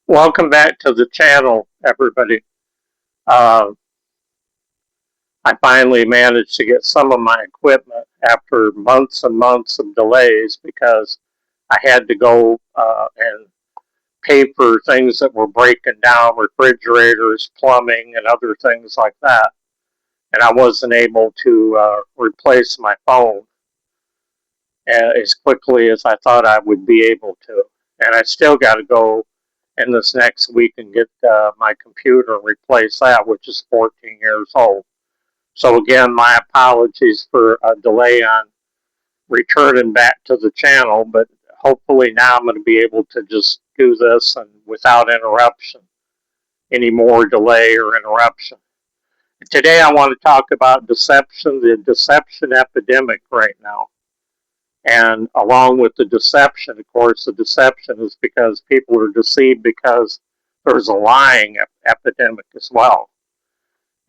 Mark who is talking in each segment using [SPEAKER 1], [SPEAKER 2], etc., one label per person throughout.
[SPEAKER 1] Welcome back to the channel, everybody. Uh, I finally managed to get some of my equipment after months and months of delays because I had to go and pay for things that were breaking down, refrigerators, plumbing, and other things like that. And I wasn't able to replace my phone as quickly as I thought I would be able to. And I still got to go in this next week and get my computer and replace that, which is 14 years old. So again, my apologies for a delay on returning back to the channel, but hopefully now I'm going to be able to just do this and without interruption, any more delay or interruption. Today I want to talk about deception, the deception epidemic right now. And along with the deception, of course, the deception is because people are deceived because there's a lying epidemic as well.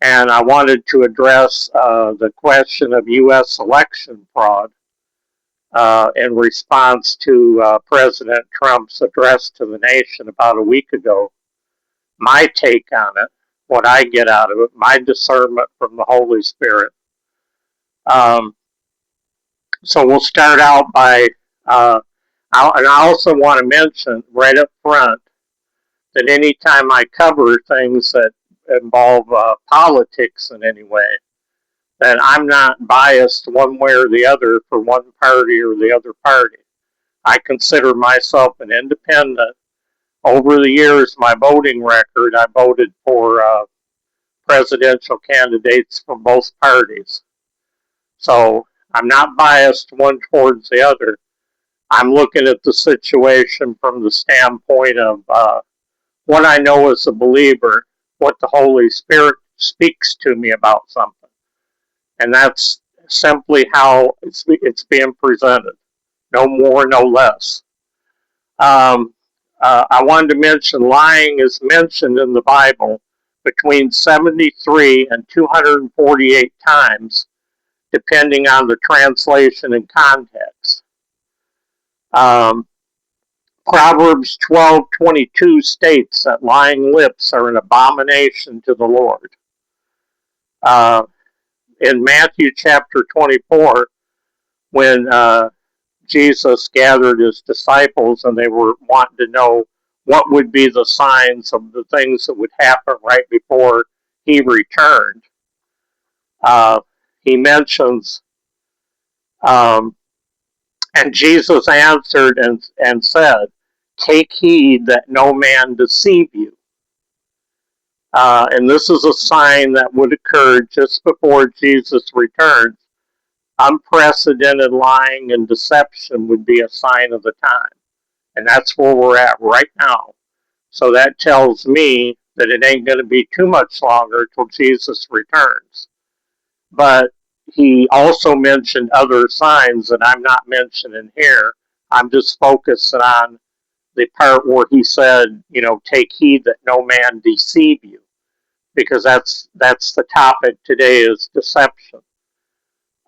[SPEAKER 1] And I wanted to address the question of U.S. election fraud in response to President Trump's address to the nation about a week ago. My take on it, what I get out of it, my discernment from the Holy Spirit. Um, so we'll start out by, and I also want to mention right up front that anytime I cover things that involve politics in any way, that I'm not biased one way or the other for one party or the other party. I consider myself an independent. Over the years, my voting record, I voted for presidential candidates from both parties. So I'm not biased one towards the other. I'm looking at the situation from the standpoint of what I know as a believer, what the Holy Spirit speaks to me about something. And that's simply how it's being presented. No more, no less. I wanted to mention lying is mentioned in the Bible between 73 and 248 times, depending on the translation and context. Um, Proverbs 12:22 states that lying lips are an abomination to the Lord. Uh, in Matthew chapter 24, when Jesus gathered his disciples and they were wanting to know what would be the signs of the things that would happen right before he returned. Uh, he mentions, um, and Jesus answered and said, "Take heed that no man deceive you." And this is a sign that would occur just before Jesus returns. Unprecedented lying and deception would be a sign of the time. And that's where we're at right now. So that tells me that it ain't going to be too much longer till Jesus returns. But he also mentioned other signs that I'm not mentioning here. I'm just focusing on the part where he said, take heed that no man deceive you, because that's the topic today is deception.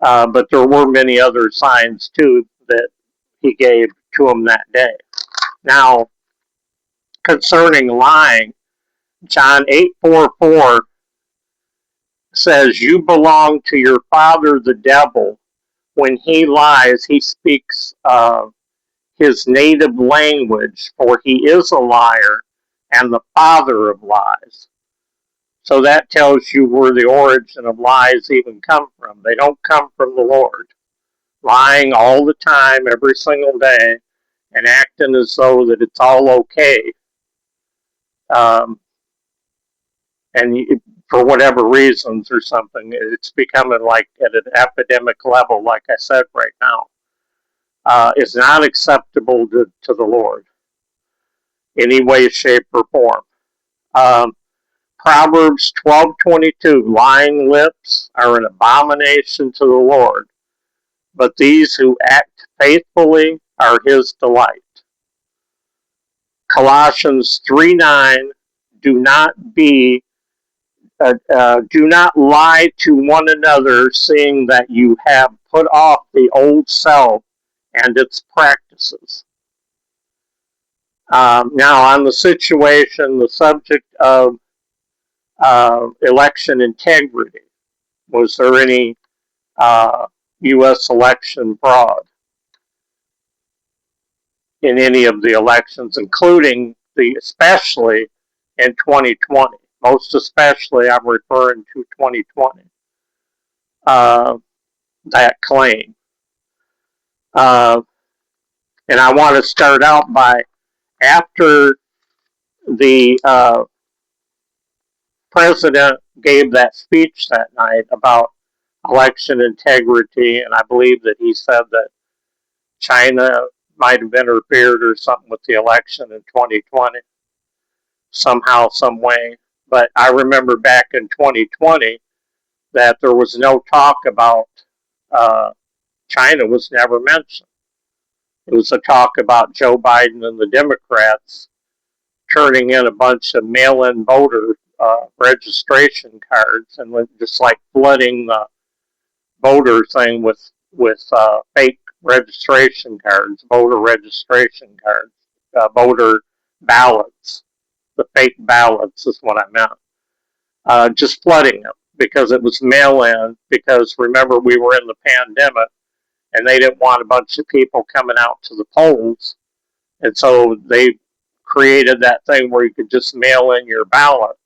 [SPEAKER 1] But there were many other signs too that he gave to him that day. Now, concerning lying, John 8:44 says, "You belong to your father the devil. When he lies, he speaks his native language, for he is a liar and the father of lies." So that tells you where the origin of lies even come from. They don't come from the Lord. Lying all the time, every single day, and acting as though that it's all okay. Um, and for whatever reasons or something, it's becoming like at an epidemic level, like I said right now. Is not acceptable to the Lord, any way, shape, or form. Um, Proverbs 12:22, lying lips are an abomination to the Lord, but these who act faithfully are his delight. Colossians 3:9, do not be do not lie to one another, seeing that you have put off the old self and its practices. Now, on the situation, the subject of election integrity, was there any U.S. election fraud in any of the elections, including especially in 2020? Most especially, I'm referring to 2020, that claim. And I want to start out by, after the president gave that speech that night about election integrity, and I believe that he said that China might have interfered or something with the election in 2020, somehow, some way. But I remember back in 2020 that there was no talk about China was never mentioned. It was a talk about Joe Biden and the Democrats turning in a bunch of mail-in voter registration cards and just like flooding the voter thing with fake registration cards, voter registration cards, voter ballots. The fake ballots is what I meant. Just flooding them because it was mail-in. Because remember, we were in the pandemic, and they didn't want a bunch of people coming out to the polls, and so they created that thing where you could just mail in your ballot,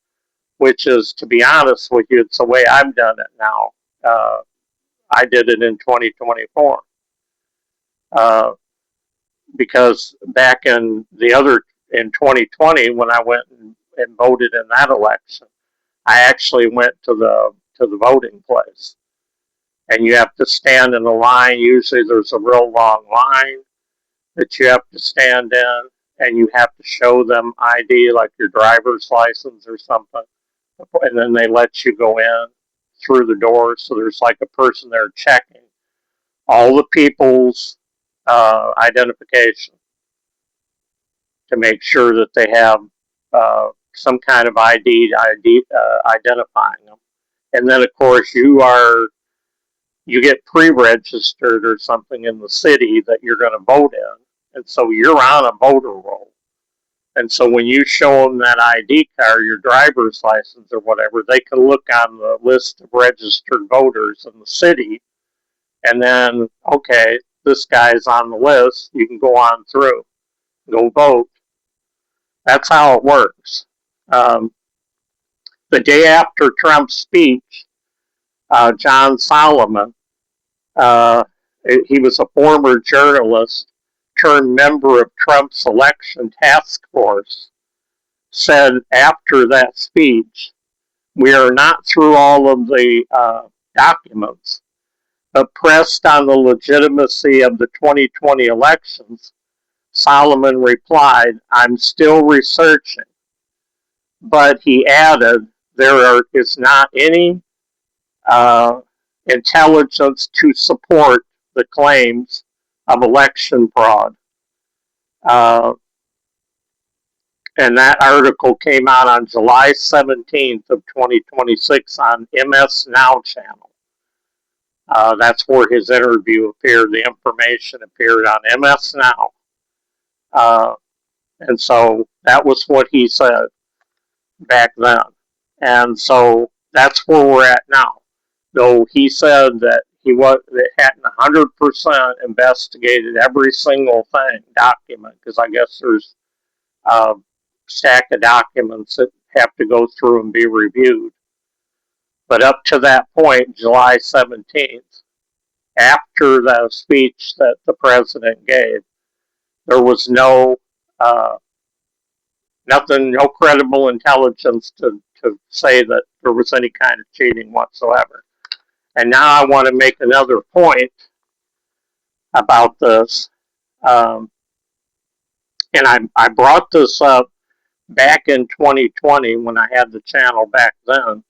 [SPEAKER 1] which is, to be honest with you, it's the way I've done it now. I did it in 2024 because back in 2020 when I went and voted in that election, I actually went to the voting place, and you have to stand in a line. Usually, there's a real long line that you have to stand in, and you have to show them ID, like your driver's license or something, and then they let you go in through the door. So there's like a person there checking all the people's identification to make sure that they have some kind of ID identifying them. And then, of course, you get pre-registered or something in the city that you're going to vote in, and so you're on a voter roll. And so when you show them that ID card, your driver's license or whatever, they can look on the list of registered voters in the city, and then, okay, this guy's on the list, you can go on through, go vote. That's how it works. The day after Trump's speech, John Solomon, he was a former journalist turned member of Trump's election task force, said after that speech, "We are not through all of the documents, but pressed on the legitimacy of the 2020 elections, Solomon replied, 'I'm still researching.' But he added, there is not any intelligence to support the claims of election fraud." And that article came out on July 17th of 2026 on MS Now channel. That's where his interview appeared. The information appeared on MS Now. And so that was what he said back then. And so that's where we're at now. Though he said that he hadn't 100% investigated every single document, because I guess there's a stack of documents that have to go through and be reviewed. But up to that point, July 17th, after the speech that the president gave, there was no credible intelligence to say that there was any kind of cheating whatsoever. And now I want to make another point about this. And I brought this up back in 2020 when I had the channel back then,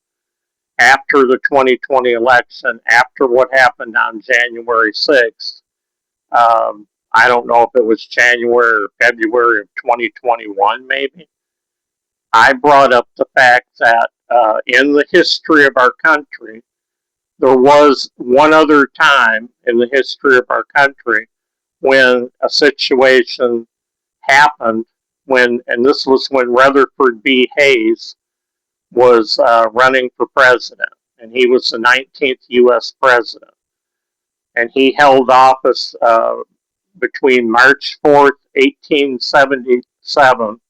[SPEAKER 1] after the 2020 election, after what happened on January 6th. I don't know if it was January or February of 2021, maybe. I brought up the fact that in the history of our country, there was one other time in the history of our country when a situation happened and this was when Rutherford B. Hayes was running for president, and he was the 19th U.S. president. And he held office between March 4th, 1877,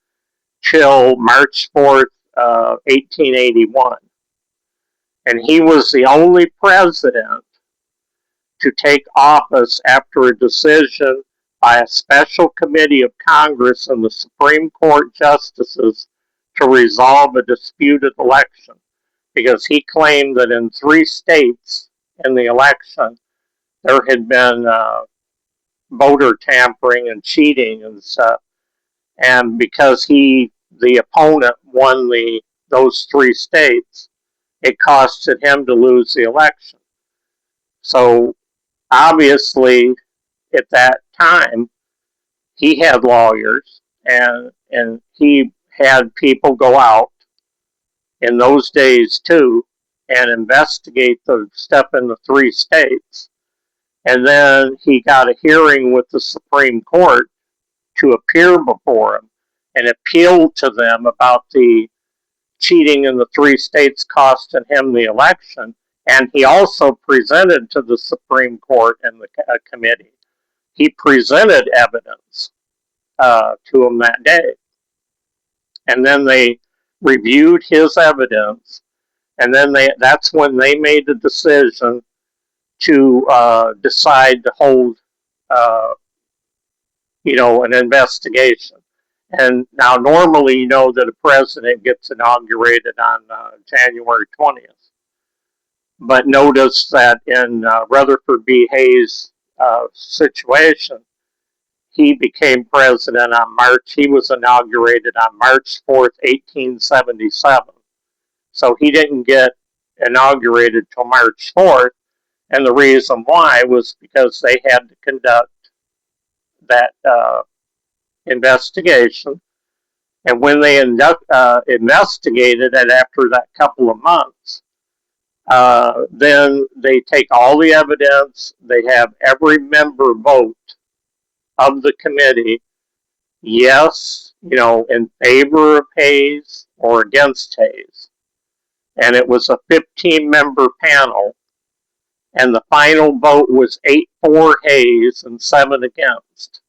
[SPEAKER 1] till March 4th, 1881. And he was the only president to take office after a decision by a special committee of Congress and the Supreme Court justices to resolve a disputed election, because he claimed that in 3 states in the election there had been voter tampering and cheating and stuff, and because the opponent won those 3 states, it costed him to lose the election. So obviously, at that time, he had lawyers, and he had people go out in those days too and investigate the stuff in the 3 states. And then he got a hearing with the Supreme Court to appear before him and appeal to them about the cheating in the 3 states costing him the election. And he also presented to the Supreme Court and the committee. He presented evidence to them that day. And then they reviewed his evidence, and then that's when they made the decision to decide to hold an investigation. And now normally that a president gets inaugurated on January 20th. But notice that in Rutherford B. Hayes' situation, he became president on he was inaugurated on March 4th, 1877. So he didn't get inaugurated till March 4th. And the reason why was because they had to conduct that investigation. And when they investigated it after that couple of months, then they take all the evidence, they have every member vote of the committee, yes, in favor of Hayes or against Hayes. And it was a 15-member panel, and the final vote was 8 for Hayes and 7 against.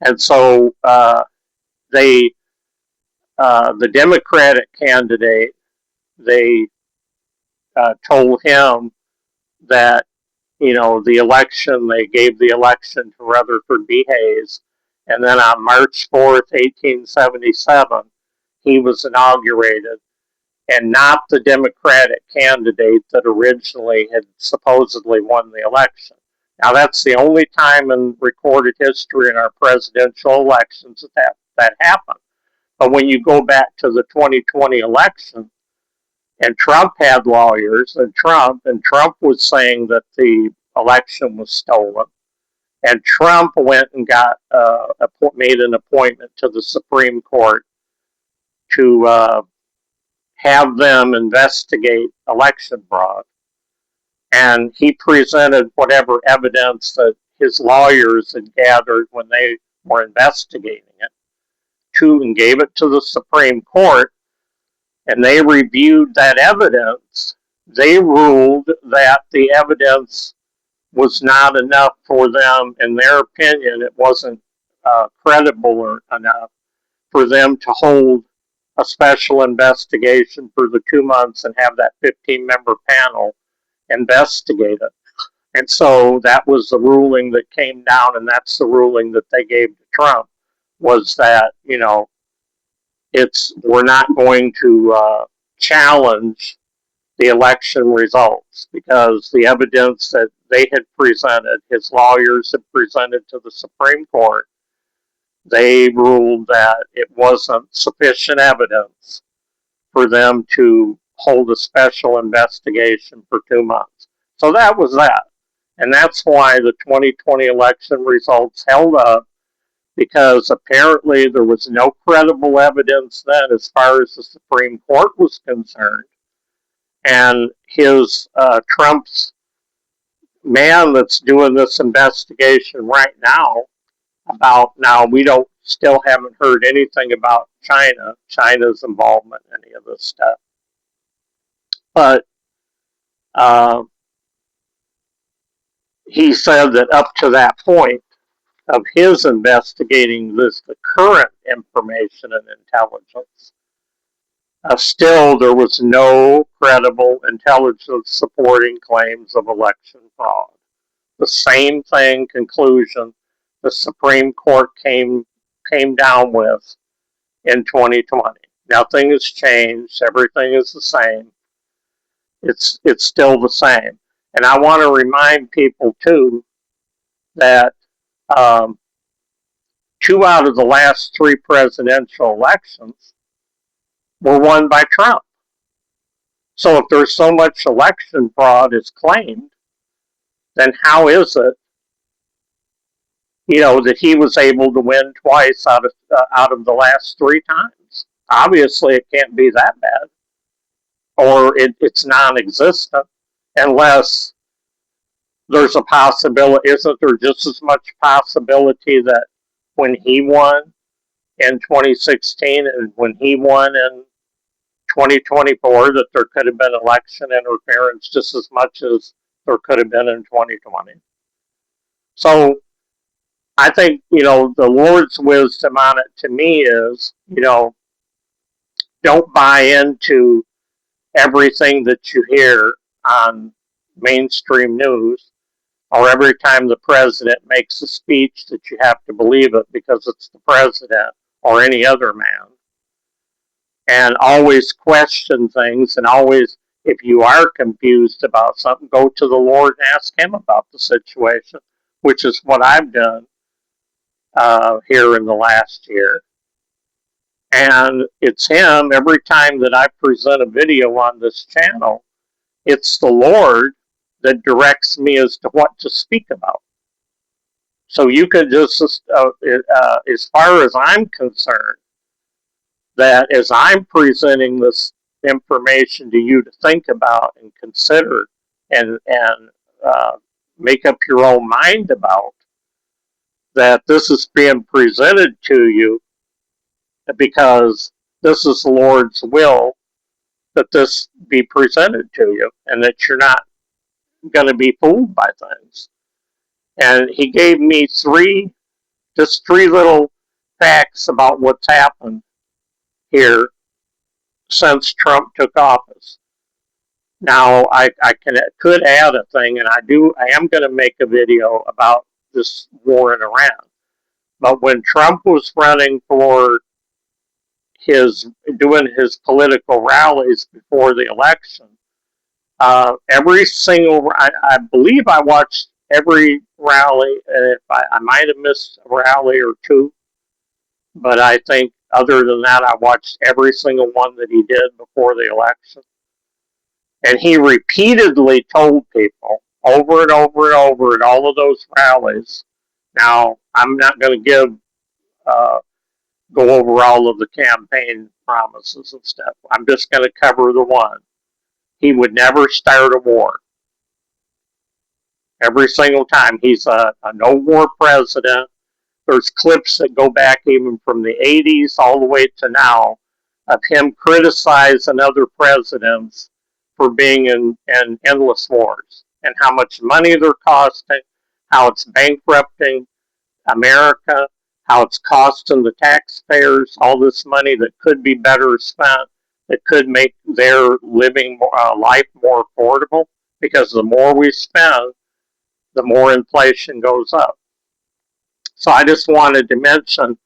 [SPEAKER 1] And so the Democratic candidate, they told him that the election, they gave the election to Rutherford B. Hayes, and then on March 4th, 1877, he was inaugurated, and not the Democratic candidate that originally had supposedly won the election. Now, that's the only time in recorded history in our presidential elections that happened. But when you go back to the 2020 election, and Trump had lawyers, and Trump was saying that the election was stolen, and Trump went and made an appointment to the Supreme Court to have them investigate election fraud. And he presented whatever evidence that his lawyers had gathered when they were investigating it and gave it to the Supreme Court, and they reviewed that evidence. They ruled that the evidence was not enough for them. In their opinion, it wasn't credible enough for them to hold a special investigation for the 2 months and have that 15-member panel investigate it. And so that was the ruling that came down, and that's the ruling that they gave to Trump, was that, we're not going to challenge the election results, because the evidence that they had presented, his lawyers had presented to the Supreme Court, they ruled that it wasn't sufficient evidence for them to hold a special investigation for 2 months. So that was that. And that's why the 2020 election results held up, because apparently there was no credible evidence then as far as the Supreme Court was concerned. And Trump's man that's doing this investigation right now, we don't still haven't heard anything about China's involvement in any of this stuff. But he said that up to that point of his investigating the current information and intelligence, still there was no credible intelligence supporting claims of election fraud. The same conclusion the Supreme Court came down with in 2020. Nothing has changed. Everything is the same. It's still the same. And I want to remind people too that 2 out of the last 3 presidential elections were won by Trump. So if there's so much election fraud is claimed, then how is it, that he was able to win twice out of the last 3 times? Obviously, it can't be that bad, or it's non-existent, unless there's a possibility. Isn't there just as much possibility that when he won in 2016 and when he won in 2024 that there could have been election interference just as much as there could have been in 2020? So I think, the Lord's wisdom on it to me is, don't buy into everything that you hear on mainstream news, or every time the president makes a speech that you have to believe it because it's the president or any other man. And always question things, and always, if you are confused about something, go to the Lord and ask him about the situation, which is what I've done here in the last year. And it's him, every time that I present a video on this channel, it's the Lord that directs me as to what to speak about. So you could just, as far as I'm concerned, that as I'm presenting this information to you to think about and consider and make up your own mind about, that this is being presented to you because this is the Lord's will that this be presented to you, and that you're not going to be fooled by things. And he gave me just three little facts about what's happened here since Trump took office. Now, I could add a thing, and I am going to make a video about this war in Iran. But when Trump was running for doing his political rallies before the election, every single, I believe I watched every rally, and if I might have missed a rally or two, but I think other than that, I watched every single one that he did before the election. And he repeatedly told people over and over and over at all of those rallies. Now, I'm not going to go over all of the campaign promises and stuff. I'm just going to cover the one. He would never start a war. Every single time. He's a no-war president. There's clips that go back even from the 80s all the way to now of him criticizing other presidents for being in endless wars and how much money they're costing, how it's bankrupting America, how it's costing the taxpayers all this money that could be better spent, that could make their living life more affordable, because the more we spend, the more inflation goes up. So I just wanted to mention,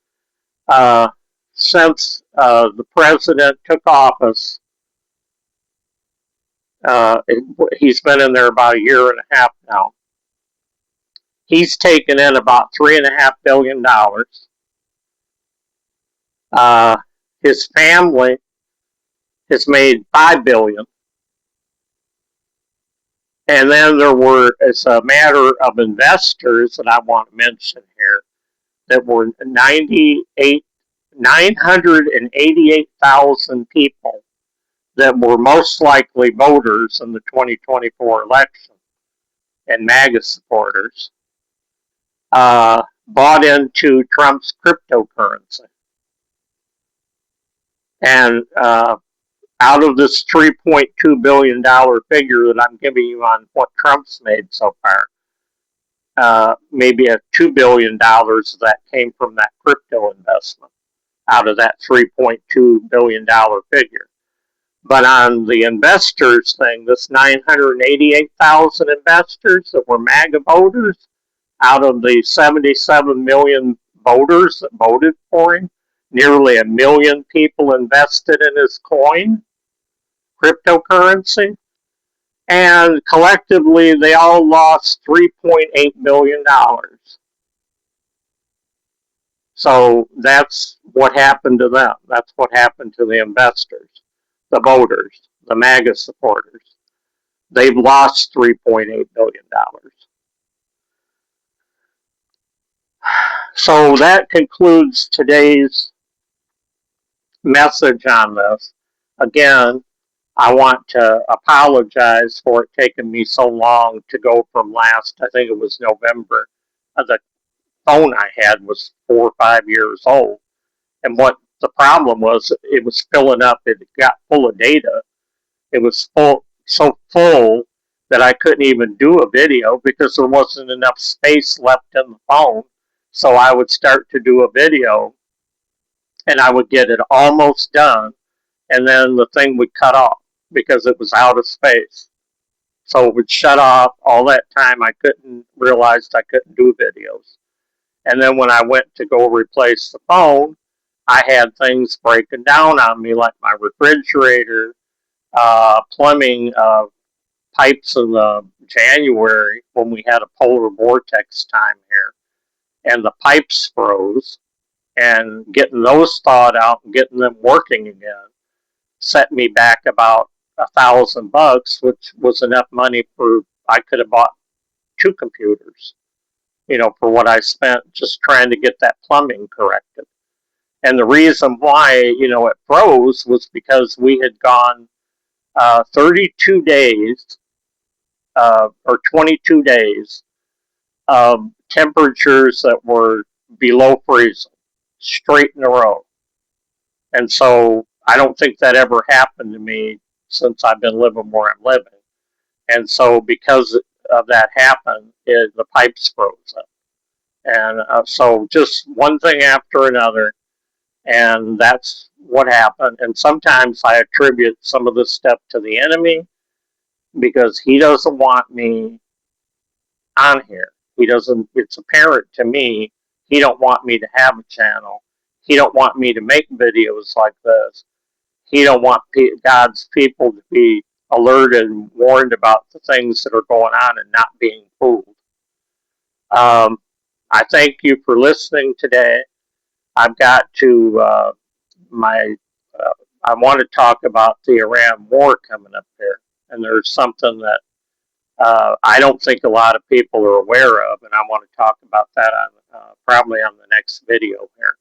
[SPEAKER 1] since the president took office, he's been in there about a year and a half now. He's taken in about $3.5 billion. His family has made $5 billion. And then it's a matter of investors that I want to mention here, that were 988,000 people that were most likely voters in the 2024 election and MAGA supporters. bought into Trump's cryptocurrency. And out of this $3.2 billion figure that I'm giving you on what Trump's made so far, maybe a $2 billion that came from that crypto investment out of that $3.2 billion figure. But on the investors thing, this 988,000 investors that were MAGA voters, out of the 77 million voters that voted for him, nearly 1 million people invested in his coin, cryptocurrency, and collectively they all lost $3.8 billion. So that's what happened to them. That's what happened to the investors, the voters, the MAGA supporters. They've lost $3.8 billion. So that concludes today's message on this. Again, I want to apologize for it taking me so long to go from last, I think it was November. The phone I had was 4 or 5 years old. And what the problem was, it was filling up. It got full of data. It was so full that I couldn't even do a video because there wasn't enough space left in the phone. So I would start to do a video and I would get it almost done, and then the thing would cut off because it was out of space. So it would shut off. All that time I realized I couldn't do videos. And then when I went to go replace the phone, I had things breaking down on me, like my refrigerator, plumbing, pipes in January when we had a polar vortex time here, and the pipes froze, and getting those thawed out and getting them working again set me back about $1,000, which was enough money for I could have bought 2 computers, for what I spent just trying to get that plumbing corrected. And the reason why, it froze was because we had gone 32 days or 22 days of temperatures that were below freezing, straight in a row. And so I don't think that ever happened to me since I've been living where I'm living. And so because of that happened, the pipes froze up. And so just one thing after another, and that's what happened. And sometimes I attribute some of this stuff to the enemy because he doesn't want me on here. He doesn't. It's apparent to me he don't want me to have a channel. He don't want me to make videos like this. He don't want God's people to be alerted and warned about the things that are going on and not being fooled. I thank you for listening today. I've got to I want to talk about the Iran war coming up here, and there's something that I don't think a lot of people are aware of, and I want to talk about that on probably on the next video here.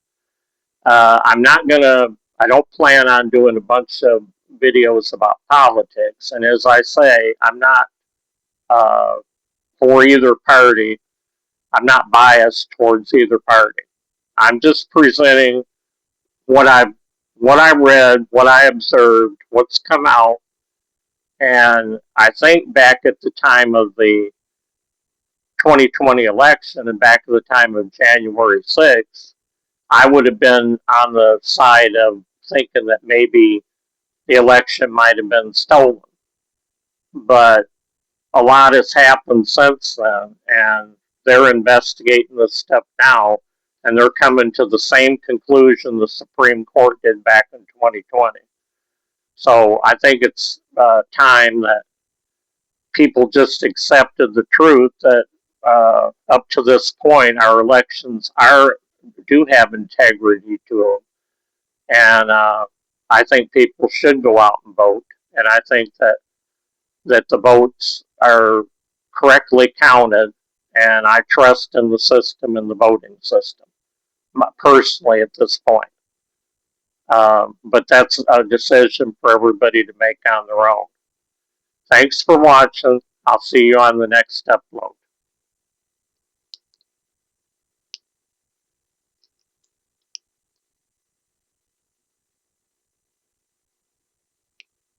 [SPEAKER 1] I don't plan on doing a bunch of videos about politics, and as I say, I'm not for either party. I'm not biased towards either party. I'm just presenting what I read, what I observed, what's come out. And I think back at the time of the 2020 election and back at the time of January 6th, I would have been on the side of thinking that maybe the election might have been stolen. But a lot has happened since then, and they're investigating this stuff now, and they're coming to the same conclusion the Supreme Court did back in 2020. So I think it's time that people just accepted the truth that up to this point, our elections do have integrity to them, and I think people should go out and vote, and I think that the votes are correctly counted, and I trust in the system and the voting system, personally at this point. But that's a decision for everybody to make on their own. Thanks for watching. I'll see you on the next upload.